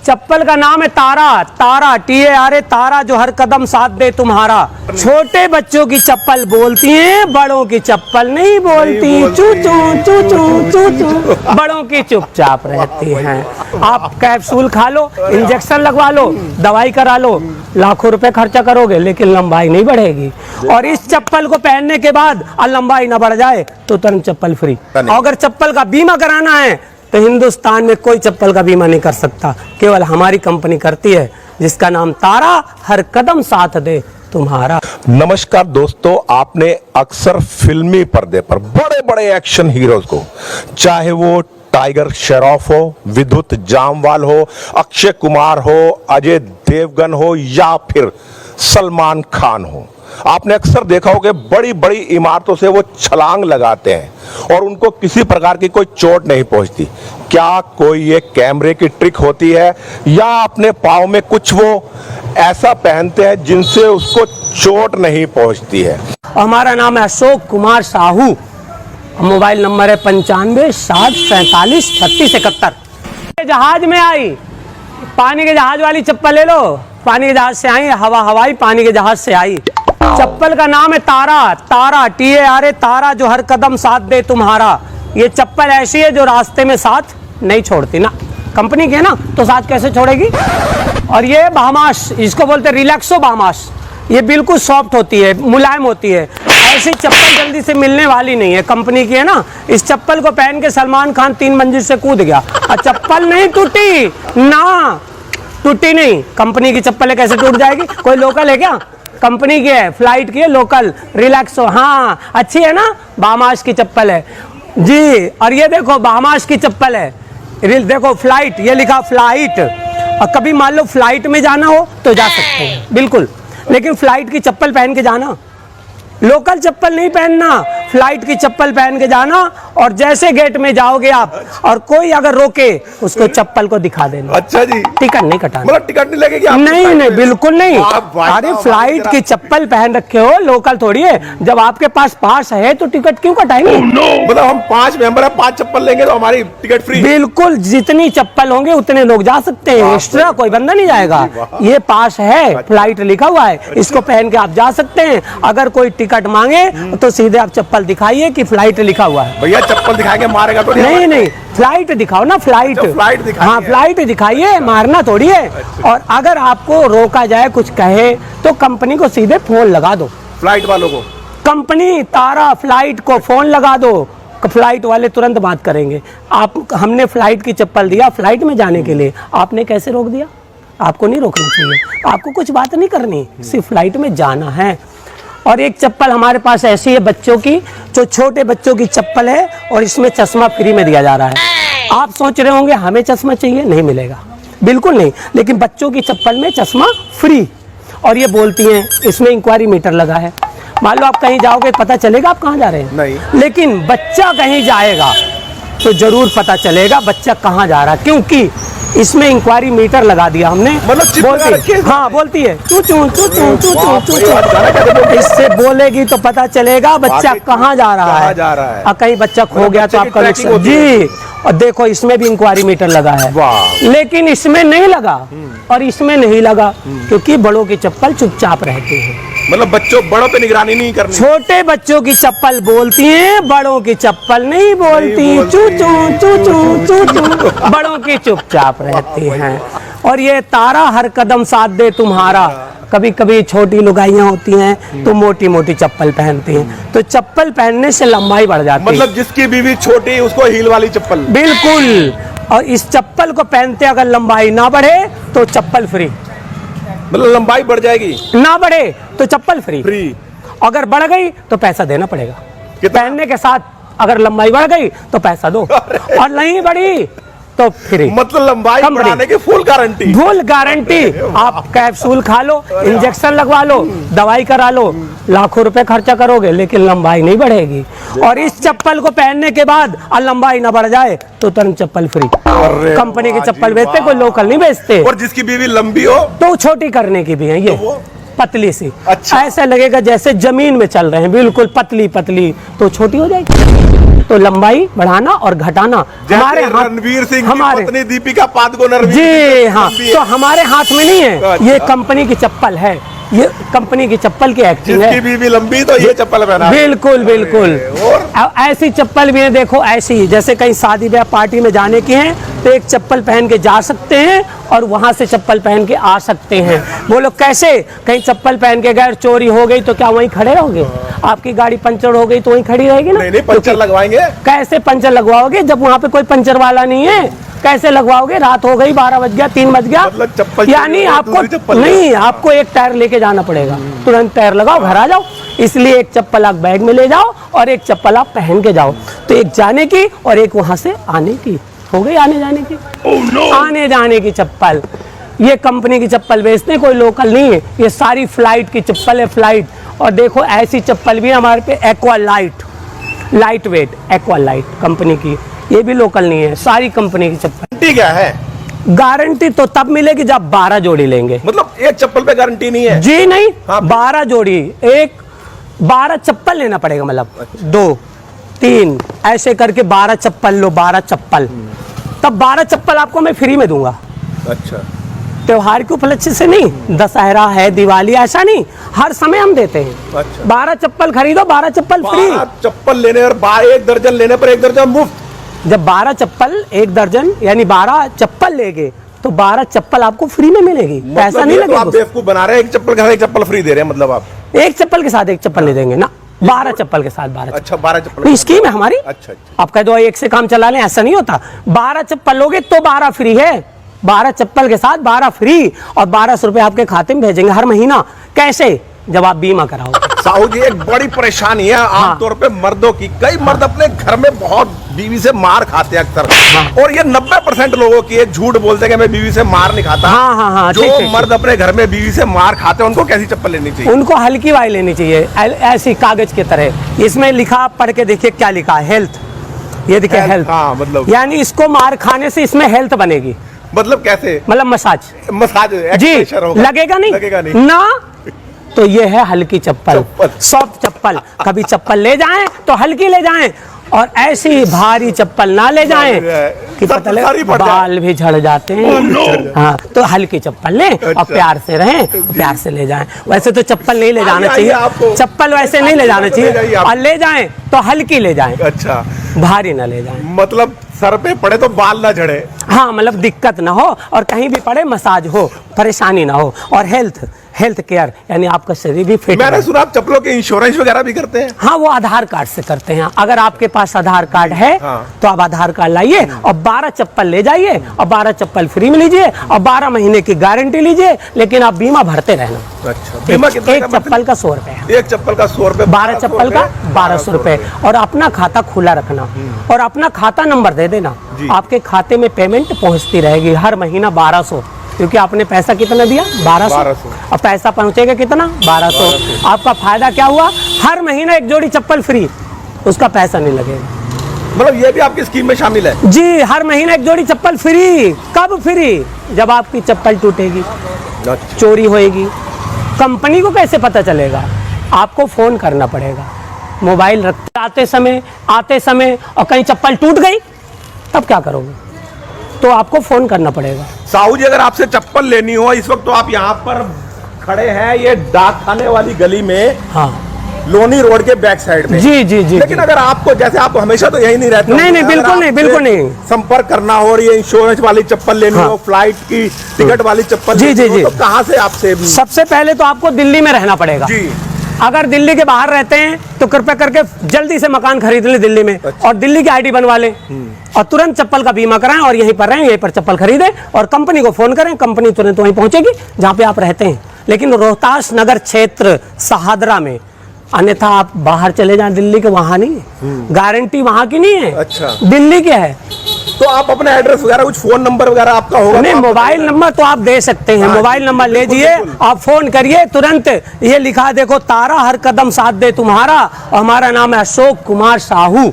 चप्पल का नाम है तारा, तारा TARA, तारा जो हर कदम साथ दे तुम्हारा। छोटे बच्चों की चप्पल बोलती है, बड़ों की चप्पल नहीं बोलती। चू चू चू चू चू चू, बड़ों की चुपचाप रहती हैं। आप कैप्सूल खा लो, इंजेक्शन लगवा लो, दवाई करा लो, लाखों रुपए खर्चा करोगे लेकिन लंबाई नहीं बढ़ेगी। और इस चप्पल को पहनने के बाद लंबाई ना बढ़ जाए तो तुरंत चप्पल फ्री। अगर चप्पल का बीमा कराना है तो हिंदुस्तान में कोई चप्पल का बीमा नहीं कर सकता, केवल हमारी कंपनी करती है, जिसका नाम तारा, हर कदम साथ दे तुम्हारा। नमस्कार दोस्तों, आपने अक्सर फिल्मी पर्दे पर बड़े बड़े एक्शन हीरोज को, चाहे वो टाइगर श्रॉफ हो, विद्युत जामवाल हो, अक्षय कुमार हो, अजय देवगन हो या फिर सलमान खान हो, आपने अक्सर देखा होगा बड़ी बड़ी इमारतों से वो छलांग लगाते हैं और उनको किसी प्रकार की कोई चोट नहीं पहुंचती। क्या कोई ये कैमरे की ट्रिक होती है या अपने पाँव में कुछ वो ऐसा पहनते हैं जिनसे उसको चोट नहीं पहुंचती है? हमारा नाम है अशोक कुमार साहू, मोबाइल नंबर है 95 60 47 36 71। जहाज में आई, पानी के जहाज वाली चप्पल ले लो, पानी के जहाज से आई, हवाई पानी के जहाज से आई। चप्पल का नाम है तारा, तारा TARA, तारा जो हर कदम साथ दे तुम्हारा। ये चप्पल ऐसी है जो रास्ते में साथ नहीं छोड़ती ना, कंपनी की है ना, तो साथ कैसे छोड़ेगी। और ये बामास, इसको बोलते हैं रिलैक्सो बामास, ये बिल्कुल सॉफ्ट होती है, मुलायम होती है। ऐसी चप्पल जल्दी से मिलने वाली नहीं है, कंपनी की है ना। इस चप्पल को पहन के सलमान खान 3 मंजिल से कूद गया और चप्पल नहीं टूटी ना, टूटी नहीं। कंपनी की चप्पल है, कैसे टूट जाएगी? कोई लोकल है क्या? कंपनी की है, फ्लाइट की है, लोकल रिलैक्सो। हाँ अच्छी है ना, बामास की चप्पल है जी। और ये देखो बामास की चप्पल है, देखो फ्लाइट, ये लिखा फ्लाइट। और कभी मान लो फ्लाइट में जाना हो तो जा सकते हैं बिल्कुल, लेकिन फ्लाइट की चप्पल पहन के जाना, लोकल चप्पल नहीं पहनना, फ्लाइट की चप्पल पहन के जाना। और जैसे गेट में जाओगे आप और कोई अगर रोके, उसको चप्पल को दिखा देना। अच्छा जी, टिकट नहीं कटाना। मतलब टिकट नहीं लगेगी? नहीं नहीं, बिल्कुल नहीं। अरे फ्लाइट की चप्पल पहन रखे हो, लोकल थोड़ी है। जब आपके पास पास है तो टिकट क्यों कटाएंगे? मतलब हम 5 मेंबर है, 5 चप्पल लेंगे तो हमारी टिकट फ्री? बिल्कुल, जितनी चप्पल होंगे उतने लोग जा सकते हैं, एक्स्ट्रा कोई बंदा नहीं जाएगा। ये पास है, फ्लाइट लिखा हुआ है, इसको पहन के आप जा सकते हैं। अगर कोई टिकट मांगे तो सीधे आप चप्पल दिखाइए कि फ्लाइट लिखा हुआ है। भैया चप्पल दिखाएंगे मारेगा तो नहीं? नहीं, फ्लाइट दिखाओ ना, फ्लाइट। फ्लाइट दिखाइए। हाँ फ्लाइट दिखाइए, मारना थोड़ी है। और अगर आपको रोका जाए, कुछ कहे, तो कंपनी को सीधे फोन लगा दो, फ्लाइट वालों को, कंपनी तारा फ्लाइट को फोन लगा दो, फ्लाइट वाले तुरंत बात करेंगे। आप, हमने फ्लाइट की चप्पल दिया फ्लाइट में जाने के लिए, आपने कैसे रोक दिया? आपको नहीं रोकना चाहिए, आपको कुछ बात नहीं करनी, सिर्फ फ्लाइट में जाना है। और एक चप्पल हमारे पास ऐसी है बच्चों की, जो छोटे बच्चों की चप्पल है और इसमें चश्मा फ्री में दिया जा रहा है। आप सोच रहे होंगे हमें चश्मा चाहिए, नहीं मिलेगा, बिल्कुल नहीं, लेकिन बच्चों की चप्पल में चश्मा फ्री। और ये बोलती हैं, इसमें इंक्वायरी मीटर लगा है। मान लो आप कहीं जाओगे, पता चलेगा आप कहाँ जा रहे हैं? नहीं। लेकिन बच्चा कहीं जाएगा तो जरूर पता चलेगा बच्चा कहाँ जा रहा है, क्योंकि इसमें इंक्वायरी मीटर लगा दिया हमने। मतलब बोलती है, हाँ बोलती है, चू चू चू चू चू चू चू, इससे बोलेगी तो पता चलेगा बच्चा कहाँ जा रहा है। और कहीं बच्चा खो गया तो आपका नुकसान जी। और देखो इसमें भी इंक्वायरी मीटर लगा है, लेकिन इसमें नहीं लगा और इसमें नहीं लगा, क्योंकि बड़ों की चप्पल चुपचाप रहती है। मतलब बच्चों, बड़ों पे निगरानी नहीं करनी। छोटे बच्चों की चप्पल बोलती है, बड़ों की चप्पल नहीं बोलती। चू चू चू चू चू चू, बड़ों की चुपचाप रहती हैं। और ये तारा हर कदम साथ दे तुम्हारा। कभी कभी छोटी लुगाइयाँ होती हैं तो मोटी मोटी चप्पल पहनती हैं, तो चप्पल पहनने से लंबाई बढ़ जाती है। मतलब जिसकी बीवी छोटी उसको हील वाली चप्पल? बिल्कुल। और इस चप्पल को पहनते अगर लंबाई ना बढ़े तो चप्पल फ्री। मतलब लंबाई बढ़ जाएगी? ना बढ़े तो चप्पल फ्री। फ्री। अगर बढ़ गई तो पैसा देना पड़ेगा। पहनने के साथ अगर लंबाई बढ़ गई तो पैसा दो, और नहीं बढ़ी तो फ्री। मतलब लंबाई बढ़ाने की फुल गारंटी? Full guarantee. आप कैप्सूल खा लो, इंजेक्शन लगवा लो, दवाई करा लो, लाखों रुपए खर्चा करोगे लेकिन लंबाई नहीं बढ़ेगी। और इस चप्पल को पहनने के बाद लंबाई ना बढ़ जाए तो तुरंत चप्पल फ्री। कंपनी की चप्पल बेचते, कोई लोकल नहीं बेचते। और जिसकी बीवी लंबी हो तो छोटी करने की भी है ये, पतली सी। अच्छा। ऐसा लगेगा जैसे जमीन में चल रहे हैं, बिल्कुल पतली पतली, तो छोटी हो जाएगी। तो लंबाई बढ़ाना और घटाना हमारे हाथ, रणवीर सिंह हमारे की पत्नी दीपिका पादुकोण जी हाँ, लंबी है। तो हमारे हाथ में नहीं है, अच्छा। ये कंपनी की चप्पल है, ये कंपनी की चप्पल की एक्टिंग जिसकी है। बीवी लंबी तो ये चप्पल पहना। बिल्कुल बिल्कुल। और अब ऐसी चप्पल भी है, देखो ऐसी, जैसे कहीं शादी ब्याह पार्टी में जाने की है तो एक चप्पल पहन के जा सकते हैं और वहां से चप्पल पहन के आ सकते हैं। बोलो कैसे? कहीं चप्पल पहन के गए, चोरी हो गई तो क्या वहीं खड़े रहोगे? आपकी गाड़ी पंचर हो गई तो वहीं खड़ी रहेगी ना? नहीं पंचर लगवाएंगे। कैसे पंचर लगवाओगे जब वहां पे कोई पंचर वाला नहीं है? कैसे लगवाओगे? रात हो गई, 12 बज गया, 3 बज गया, मतलब चप्पल यानी आपको दूसरी चप्पल नहीं, आपको एक टायर लेके जाना पड़ेगा, तुरंत टायर लगाओ, घर आ जाओ। इसलिए एक चप्पल आप बैग में ले जाओ और एक चप्पल आप पहन के जाओ। तो एक जाने की और एक वहां से आने की, हो गई आने जाने की। आने जाने की चप्पल, ये कंपनी की चप्पल बेचते हैं, कोई लोकल नहीं है, ये सारी फ्लाइट की चप्पल है, फ्लाइट। और देखो ऐसी चप्पल भी है हमारे पे, aqua light weight aqua light company की, ये भी लोकल नहीं है, सारी कंपनी की चप्पल। गारंटी क्या है? गारंटी तो तब मिलेगी जब 12 जोड़ी लेंगे। मतलब एक चप्पल पे गारंटी नहीं है? जी नहीं, हाँ। 12 जोड़ी, 12 चप्पल लेना पड़ेगा, मतलब 2 3 ऐसे करके 12 चप्पल लो, 12 चप्पल, तब 12 चप्पल आपको मैं फ्री में दूंगा। अच्छा। त्योहार के उपलक्ष्य से नहीं, दशहरा है, दिवाली, ऐसा नहीं, हर समय हम देते हैं। अच्छा। 12 चप्पल खरीदो, 12 चप्पल फ्री। 12 चप्पल लेने और 1 दर्जन लेने पर 1 दर्जन मुफ्त। जब 12 चप्पल 1 दर्जन यानी 12 चप्पल लेंगे तो 12 चप्पल आपको फ्री में मिलेगी, पैसा मतलब नहीं ये तो आप लगेगा। बेवकूफ बना रहे हैं, एक चप्पल के साथ एक चप्पल फ्री दे रहे हैं मतलब आप। एक चप्पल के साथ एक चप्पल ले देंगे ना, 12 चप्पल के साथ 12 अच्छा 12 चप्पल चप्पल स्कीम है हमारी। अच्छा अच्छा। आप कह दो एक से काम चला लें, ऐसा नहीं होता। 12 चप्पल लोगे तो 12 फ्री है, 12 चप्पल के साथ 12 फ्री और 1200 रुपए आपके खाते में भेजेंगे हर महीना। कैसे? जब आप बीमा कराओगे। साहू जी एक बड़ी परेशानी है आमतौर पे मर्दों की, कई मर्द अपने घर में बहुत बीवी से मार खाते हैं अक्सर, और ये 90% लोगों की झूठ बोलते हैं कि मैं बीवी से मार नहीं खाता। हाँ, जो ठीक। मर्द अपने घर में बीवी से मार खाते हैं उनको कैसी चप्पल लेनी चाहिए? उनको हल्की वाली लेनी चाहिए, ऐसी कागज की तरह। इसमें लिखा, पढ़ के देखिए क्या लिखा है, हेल्थ। ये देखिए हेल्थ, हाँ, मतलब यानी इसको मार खाने से इसमें हेल्थ बनेगी। मतलब कैसे? मतलब मसाज मसाज जी, एक्सप्रेशर होगा। लगेगा नहीं, लगेगा नहीं ना। तो ये है हल्की चप्पल, सॉफ्ट चप्पल। कभी चप्पल ले जाएं तो हल्की ले जाएं, और ऐसी भारी चप्पल ना ले जाएं कि पता लगे बाल भी झड़ जाते हैं। हाँ, तो हल्की चप्पल लें और प्यार से रहें, प्यार से ले जाएं। वैसे तो चप्पल नहीं ले जाना चाहिए, चप्पल वैसे नहीं ले जाना चाहिए, और ले जाएं तो हल्की ले जाएं, अच्छा भारी ना ले जाएं। मतलब सर पे पड़े तो बाल ना झड़े। हाँ, मतलब दिक्कत ना हो और कहीं भी पड़े मसाज हो, परेशानी ना हो। और हेल्थ केयर यानी आपका शरीर भी फिट। मैंने सुना आप चप्पलों के इंश्योरेंस वगैरह भी करते हैं? हाँ, वो आधार कार्ड से करते हैं। अगर आपके पास आधार कार्ड है तो आप आधार कार्ड लाइए और 12 चप्पल ले जाइए और 12 चप्पल फ्री में लीजिए और 12 महीने की गारंटी लीजिए, लेकिन आप बीमा भरते रहना। अच्छा, बीमा कितना? एक चप्पल का 100 रुपए, एक चप्पल का 100 रुपए, 12 चप्पल का 1200 रुपए। और अपना खाता खुला रखना और अपना खाता नंबर दे देना, आपके खाते में पेमेंट पहुंचती रहेगी हर महीना 1200, क्योंकि आपने पैसा कितना दिया? 1200। और पैसा पहुंचेगा कितना? 1200। आपका फायदा क्या हुआ? हर महीना एक जोड़ी चप्पल फ्री, उसका पैसा नहीं लगेगा। मतलब ये भी आपकी स्कीम में शामिल है? जी, हर महीना एक जोड़ी चप्पल फ्री। कब फ्री? जब आपकी चप्पल टूटेगी, चोरी होएगी। कंपनी को कैसे पता चलेगा? आपको फोन करना पड़ेगा, मोबाइल रखते आते समय और कहीं चप्पल टूट गई, तब क्या करोगे? तो आपको फोन करना पड़ेगा। साहू जी अगर आपसे चप्पल लेनी हो, इस वक्त तो आप यहाँ पर खड़े हैं ये डाक खाने वाली गली में, हाँ, लोनी रोड के बैक साइड में। जी जी जी। लेकिन अगर आपको, जैसे आप हमेशा तो यही नहीं रहते, नहीं, बिल्कुल नहीं। संपर्क करना हो और ये इंश्योरेंस वाली चप्पल लेनी हो, फ्लाइट की टिकट वाली चप्पल लेनी हो, तो कहाँ से आपसे? सबसे पहले तो आपको दिल्ली में रहना पड़ेगा जी। अगर दिल्ली के बाहर रहते हैं तो कृपया करके जल्दी से मकान खरीद लें दिल्ली में। अच्छा। और दिल्ली की आईडी बनवा लें और तुरंत चप्पल का बीमा कराएं और यहीं पर रहें, यहीं पर चप्पल खरीदें और कंपनी को फोन करें, कंपनी तुरंत वहीं पहुंचेगी जहां पे आप रहते हैं। लेकिन रोहतास नगर क्षेत्र सहादरा में, अन्यथा आप बाहर चले जाएं दिल्ली के, वहां नहीं है, गारंटी वहां की नहीं है। अच्छा, दिल्ली की है। तो आप अपना एड्रेस वगैरह, कुछ फोन नंबर वगैरह आपका होगा? नहीं, मोबाइल नंबर तो आप दे सकते हैं। मोबाइल नंबर ले जाइए, आप फोन करिए तुरंत। ये लिखा देखो, तारा हर कदम साथ दे तुम्हारा, और हमारा नाम है अशोक कुमार साहू।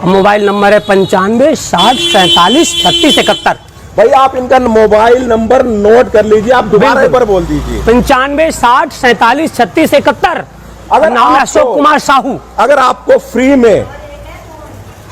मोबाइल नंबर है 95 60 47 36 71। भाई आप इनका मोबाइल नंबर नोट कर लीजिए, आप दोबारा एक बार बोल दीजिए। 95 60 47 36 71। अगर नाम है अशोक कुमार साहू। अगर आपको फ्री में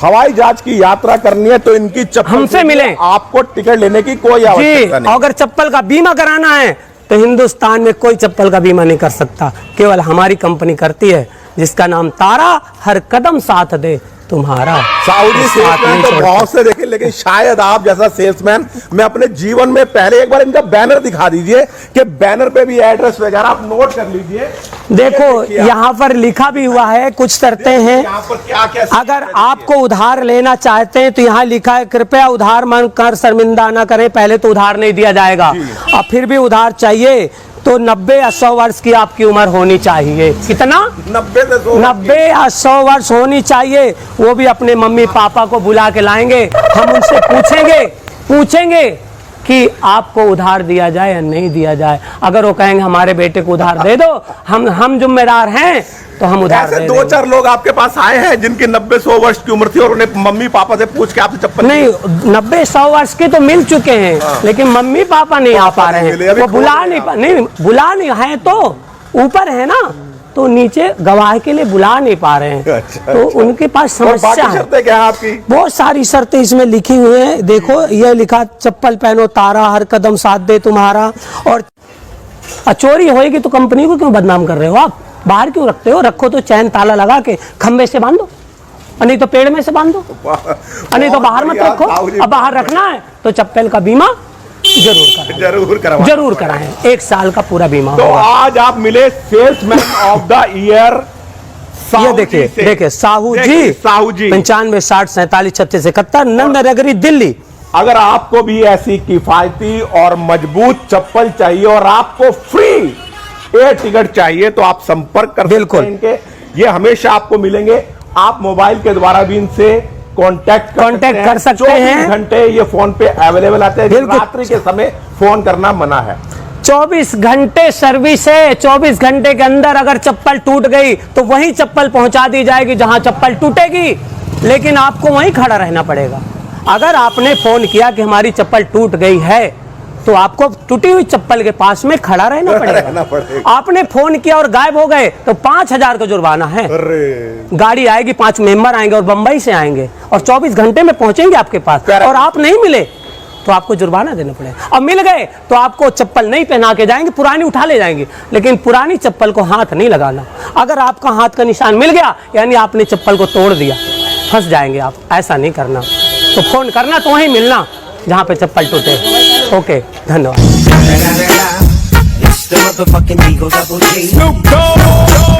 हवाई जहाज की यात्रा करनी है तो इनकी चप्पल हमसे मिलें। आपको टिकट लेने की कोई आवश्यकता जी, नहीं। अगर चप्पल का बीमा कराना है तो हिंदुस्तान में कोई चप्पल का बीमा नहीं कर सकता, केवल हमारी कंपनी करती है, जिसका नाम तारा, हर कदम साथ दे तुम्हारा। सऊदी साथ सेल्समैन नहीं तो छोड़ता। बहुत से देखे, लेकिन शायद आप जैसा सेल्समैन मैं अपने जीवन में पहले, एक बार इनका बैनर दिखा दीजिए कि बैनर पे भी एड्रेस वगैरह आप नोट कर लीजिए। देखो ये देखिए आप। यहाँ पर लिखा भी हुआ है, कुछ शर्तें हैं। यहाँ पर क्या क्या अगर आपको उधार लेना चाहते हैं तो यहाँ लिखा है, कृपया उधार मांग कर शर्मिंदा न करें, पहले तो उधार नहीं दिया जाएगा। और फिर भी उधार चाहिए तो 90 या 100 वर्ष की आपकी उम्र होनी चाहिए। कितना? 90 से 100 90 या 100 वर्ष होनी चाहिए। वो भी अपने मम्मी पापा को बुला के लाएंगे, हम उनसे पूछेंगे कि आपको उधार दिया जाए या नहीं दिया जाए। अगर वो कहेंगे हमारे बेटे को उधार दे दो, हम जिम्मेदार हैं, तो हम उधार ऐसे दे दो देंगे। चार लोग आपके पास आए हैं जिनकी 90-100 वर्ष की उम्र थी और उन्हें मम्मी पापा से पूछ के आपसे चप्पल नहीं, 90-100 वर्ष के तो मिल चुके हैं, लेकिन मम्मी पापा नहीं आ पा रहे मिले, हैं। अभी वो खोज बुला रहे नहीं हैं नहीं बुला नहीं है, तो ऊपर है ना, तो नीचे गवाह के लिए बुला नहीं पा रहे हैं। अच्छा, तो उनके पास और समस्या बाकी है। शर्तें क्या है आपकी? बहुत सारी शर्तें इसमें लिखी हुई हैं। देखो ये लिखा, चप्पल पहनो तारा, हर कदम साथ दे तुम्हारा। और चोरी होएगी तो कंपनी को क्यों बदनाम कर रहे हो आप? बाहर क्यों रखते हो? रखो तो चैन ताला लगा के खंबे से बांधो, और नहीं तो पेड़ में से बांधो, और नहीं तो बाहर मत रखो। अब बाहर रखना है तो चप्पल का बीमा जरूर कराएं। 1 साल का पूरा बीमा तो होगा। आज आप मिले सेल्समैन ऑफ द ईयर। ये देखिए साहू जी, 95 60 47 36 71, नंदनगरी, दिल्ली। अगर आपको भी ऐसी किफायती और मजबूत चप्पल चाहिए और आपको फ्री एयर टिकट चाहिए तो आप संपर्क कर सकते हैं इनके। ये हमेशा आपको मिलेंगे। आप मोबाइल के द्वारा भी इनसे कांटेक्ट कर सकते हैं। 24 घंटे ये फोन पे अवेलेबल आते हैं। बिल्कुल। रात्रि के समय फोन करना मना है। 24 घंटे सर्विस है। 24 घंटे के अंदर अगर चप्पल टूट गई तो वही चप्पल पहुंचा दी जाएगी जहां चप्पल टूटेगी, लेकिन आपको वहीं खड़ा रहना पड़ेगा। अगर आपने फोन किया कि हमारी चप्पल टूट गई है, तो आपको टूटी हुई चप्पल के पास में खड़ा रहना पड़ेगा। आपने फोन किया और गायब हो गए तो 5000 का जुर्माना है। गाड़ी आएगी, 5 मेंबर आएंगे और बंबई से आएंगे और 24 घंटे में पहुंचेंगे आपके पास, और आप नहीं मिले तो आपको जुर्माना देना पड़ेगा। और मिल गए तो आपको चप्पल नहीं पहना के जाएंगे, पुरानी उठा ले जाएंगे, लेकिन पुरानी चप्पल को हाथ नहीं लगाना। अगर आपका हाथ का निशान मिल गया यानी आपने चप्पल को तोड़ दिया, फंस जाएंगे आप। ऐसा नहीं करना। तो फोन करना तो वहीं मिलना जहां पे चप्पल टूटे। ओके, धन्यवाद। It's the motherfucking Eagle Double G.